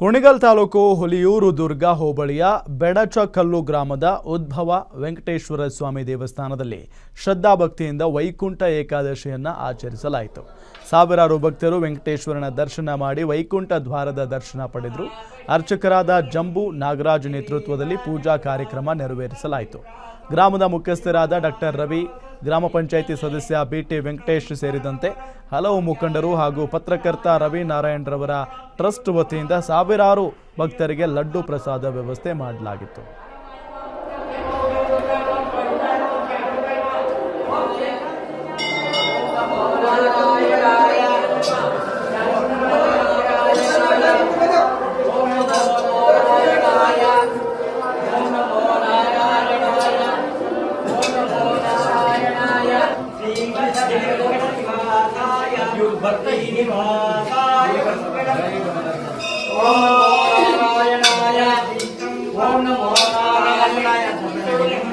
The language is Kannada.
ಕುಣಿಗಲ್ ತಾಲೂಕು ಹುಲಿಯೂರು ದುರ್ಗ ಹೋಬಳಿಯ ಬೆಡಚಕಲ್ಲು ಗ್ರಾಮದ ಉದ್ಭವ ವೆಂಕಟೇಶ್ವರ ಸ್ವಾಮಿ ದೇವಸ್ಥಾನದಲ್ಲಿ ಶ್ರದ್ಧಾಭಕ್ತಿಯಿಂದ ವೈಕುಂಠ ಏಕಾದಶಿಯನ್ನು ಆಚರಿಸಲಾಯಿತು. ಸಾವಿರಾರು ಭಕ್ತರು ವೆಂಕಟೇಶ್ವರನ ದರ್ಶನ ಮಾಡಿ ವೈಕುಂಠ ದ್ವಾರದ ದರ್ಶನ ಪಡೆದರು. ಅರ್ಚಕರಾದ ಜಂಬು ನಾಗರಾಜ್ ನೇತೃತ್ವದಲ್ಲಿ ಪೂಜಾ ಕಾರ್ಯಕ್ರಮ ನೆರವೇರಿಸಲಾಯಿತು. ಗ್ರಾಮದ ಮುಖ್ಯಸ್ಥರಾದ ಡಾಕ್ಟರ್ ರವಿ, ಗ್ರಾಮ ಪಂಚಾಯಿತಿ ಸದಸ್ಯ ಬಿಟಿ ವೆಂಕಟೇಶ್ ಸೇರಿದಂತೆ ಹಲವು ಮುಖಂಡರು ಹಾಗೂ ಪತ್ರಕರ್ತ ರವಿ ನಾರಾಯಣ್ ರವರ ಟ್ರಸ್ಟ್ ವತಿಯಿಂದ ಸಾವಿರಾರು ಭಕ್ತರಿಗೆ ಲಡ್ಡು ಪ್ರಸಾದ ವ್ಯವಸ್ಥೆ ಮಾಡಲಾಗಿತ್ತು. ओम नमो नारायणाय